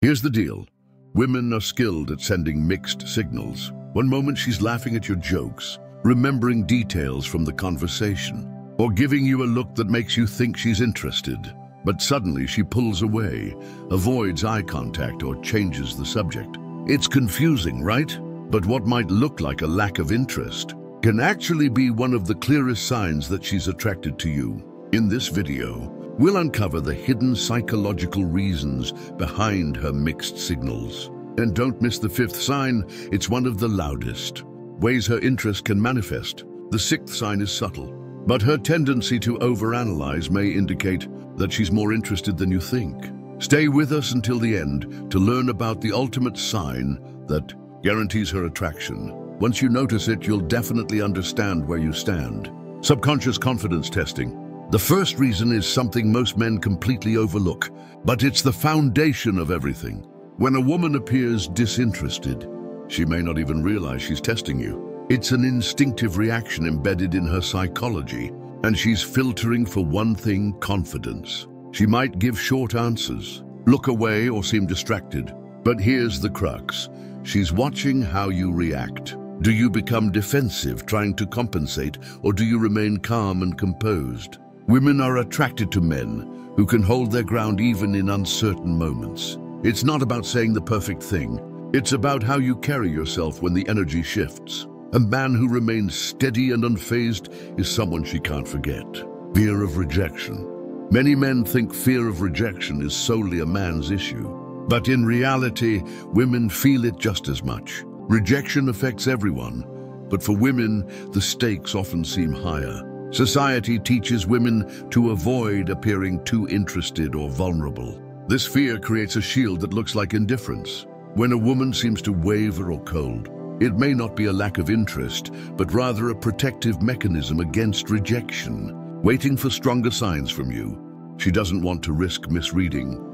Here's the deal. Women are skilled at sending mixed signals. One moment she's laughing at your jokes, remembering details from the conversation, or giving you a look that makes you think she's interested. But suddenly she pulls away, avoids eye contact, or changes the subject. It's confusing, right? But what might look like a lack of interest can actually be one of the clearest signs that she's attracted to you. In this video, we'll uncover the hidden psychological reasons behind her mixed signals. And don't miss the fifth sign. It's one of the loudest ways her interest can manifest. The sixth sign is subtle, but her tendency to overanalyze may indicate that she's more interested than you think. Stay with us until the end to learn about the ultimate sign that guarantees her attraction. Once you notice it, you'll definitely understand where you stand. Subconscious confidence testing. The first reason is something most men completely overlook, but it's the foundation of everything. When a woman appears disinterested, she may not even realize she's testing you. It's an instinctive reaction embedded in her psychology, and she's filtering for one thing: confidence. She might give short answers, look away, or seem distracted. But here's the crux. She's watching how you react. Do you become defensive, trying to compensate, or do you remain calm and composed? Women are attracted to men who can hold their ground even in uncertain moments. It's not about saying the perfect thing. It's about how you carry yourself when the energy shifts. A man who remains steady and unfazed is someone she can't forget. Fear of rejection. Many men think fear of rejection is solely a man's issue. But in reality, women feel it just as much. Rejection affects everyone, but for women, the stakes often seem higher. Society teaches women to avoid appearing too interested or vulnerable. This fear creates a shield that looks like indifference. When a woman seems to waver or cold, it may not be a lack of interest, but rather a protective mechanism against rejection, waiting for stronger signs from you. She doesn't want to risk misreading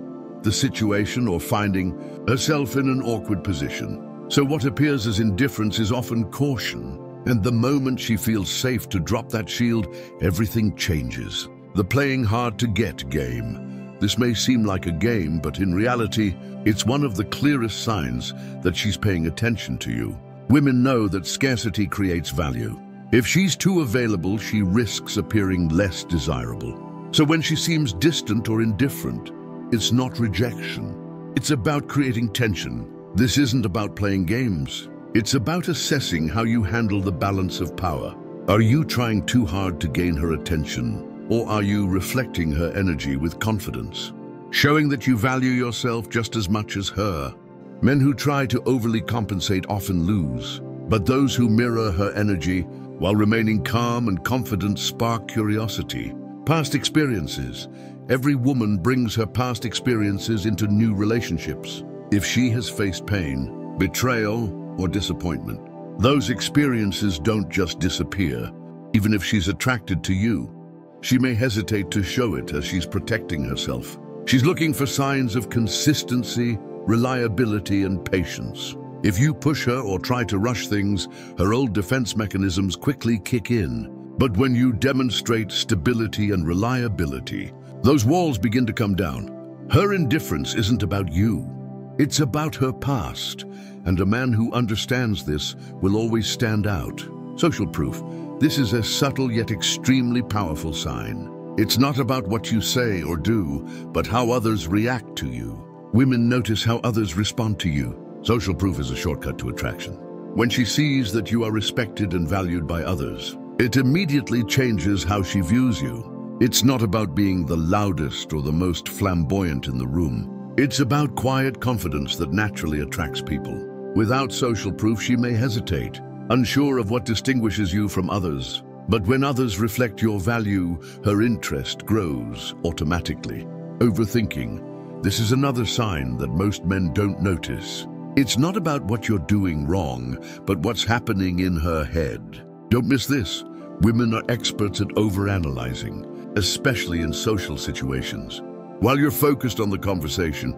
the situation or finding herself in an awkward position. So what appears as indifference is often caution. And the moment she feels safe to drop that shield, everything changes. The playing hard to get game. This may seem like a game, but in reality, it's one of the clearest signs that she's paying attention to you. Women know that scarcity creates value. If she's too available, she risks appearing less desirable. So when she seems distant or indifferent, it's not rejection. It's about creating tension. This isn't about playing games. It's about assessing how you handle the balance of power. Are you trying too hard to gain her attention, or are you reflecting her energy with confidence, showing that you value yourself just as much as her? Men who try to overly compensate often lose, but those who mirror her energy while remaining calm and confident spark curiosity. Past experiences. Every woman brings her past experiences into new relationships. If she has faced pain, betrayal, or disappointment, those experiences don't just disappear. Even if she's attracted to you, she may hesitate to show it as she's protecting herself. She's looking for signs of consistency, reliability, and patience. If you push her or try to rush things, her old defense mechanisms quickly kick in. But when you demonstrate stability and reliability, those walls begin to come down. Her indifference isn't about you. It's about her past, and a man who understands this will always stand out. Social proof. This is a subtle yet extremely powerful sign. It's not about what you say or do, but how others react to you. Women notice how others respond to you. Social proof is a shortcut to attraction. When she sees that you are respected and valued by others, it immediately changes how she views you. It's not about being the loudest or the most flamboyant in the room. It's about quiet confidence that naturally attracts people. Without social proof, she may hesitate, unsure of what distinguishes you from others. But when others reflect your value, her interest grows automatically. Overthinking. This is another sign that most men don't notice. It's not about what you're doing wrong, but what's happening in her head. Don't miss this. Women are experts at overanalyzing, especially in social situations. While you're focused on the conversation,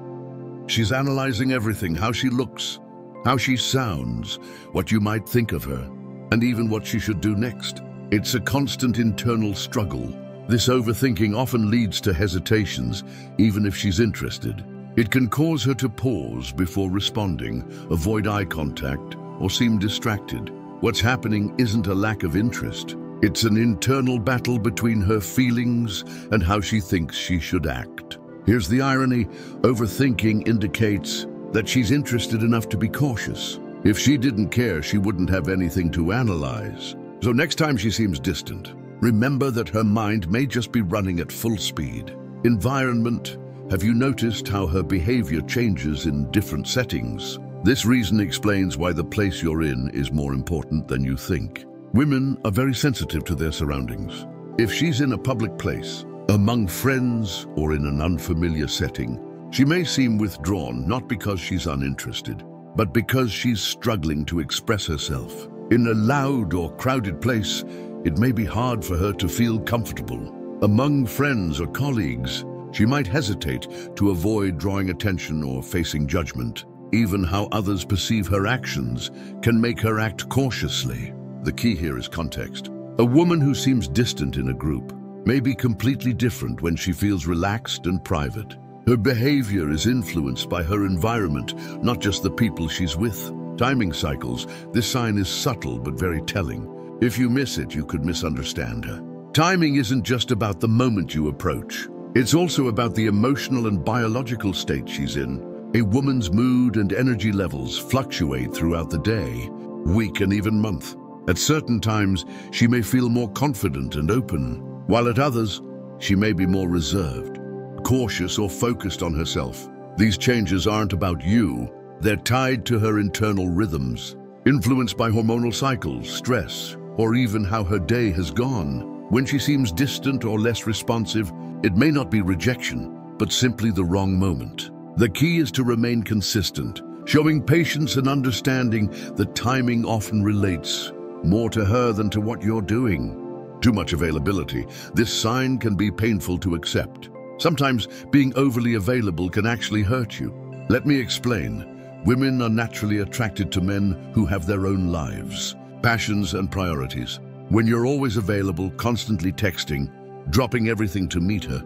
she's analyzing everything: how she looks, how she sounds, what you might think of her, and even what she should do next. It's a constant internal struggle. This overthinking often leads to hesitations, even if she's interested. It can cause her to pause before responding, avoid eye contact, or seem distracted. What's happening isn't a lack of interest. It's an internal battle between her feelings and how she thinks she should act. Here's the irony: overthinking indicates that she's interested enough to be cautious. If she didn't care, she wouldn't have anything to analyze. So next time she seems distant, remember that her mind may just be running at full speed. Environment. Have you noticed how her behavior changes in different settings? This reason explains why the place you're in is more important than you think. Women are very sensitive to their surroundings. If she's in a public place, among friends, or in an unfamiliar setting, she may seem withdrawn, not because she's uninterested, but because she's struggling to express herself. In a loud or crowded place, it may be hard for her to feel comfortable. Among friends or colleagues, she might hesitate to avoid drawing attention or facing judgment. Even how others perceive her actions can make her act cautiously. The key here is context. A woman who seems distant in a group may be completely different when she feels relaxed and private. Her behavior is influenced by her environment, not just the people she's with. Timing cycles. This sign is subtle but very telling. If you miss it, you could misunderstand her. Timing isn't just about the moment you approach. It's also about the emotional and biological state she's in. A woman's mood and energy levels fluctuate throughout the day, week, and even month. At certain times, she may feel more confident and open, while at others, she may be more reserved, cautious, or focused on herself. These changes aren't about you. They're tied to her internal rhythms, influenced by hormonal cycles, stress, or even how her day has gone. When she seems distant or less responsive, it may not be rejection, but simply the wrong moment. The key is to remain consistent, showing patience and understanding that timing often relates more to her than to what you're doing. Too much availability. This sign can be painful to accept. Sometimes being overly available can actually hurt you. Let me explain. Women are naturally attracted to men who have their own lives, passions, and priorities. When you're always available, constantly texting, dropping everything to meet her,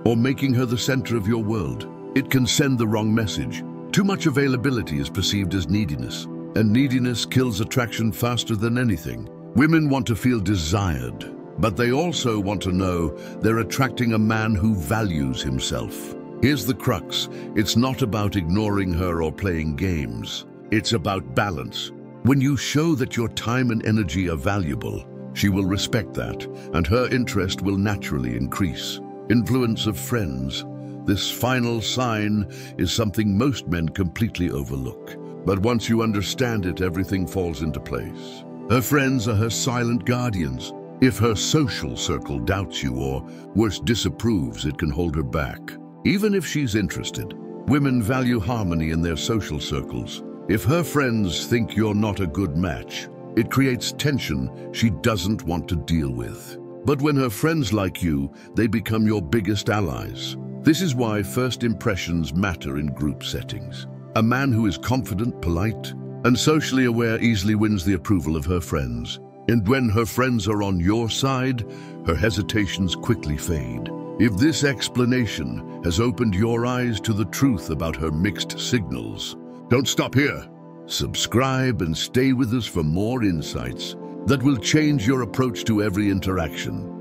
or making her the center of your world, it can send the wrong message. Too much availability is perceived as neediness, and neediness kills attraction faster than anything. Women want to feel desired, but they also want to know they're attracting a man who values himself. Here's the crux. It's not about ignoring her or playing games. It's about balance. When you show that your time and energy are valuable, she will respect that, and her interest will naturally increase. Influence of friends. This final sign is something most men completely overlook. But once you understand it, everything falls into place. Her friends are her silent guardians. If her social circle doubts you or, worse, disapproves, it can hold her back. Even if she's interested, women value harmony in their social circles. If her friends think you're not a good match, it creates tension she doesn't want to deal with. But when her friends like you, they become your biggest allies. This is why first impressions matter in group settings. A man who is confident, polite, and socially aware easily wins the approval of her friends. And when her friends are on your side, her hesitations quickly fade. If this explanation has opened your eyes to the truth about her mixed signals, don't stop here. Subscribe and stay with us for more insights that will change your approach to every interaction.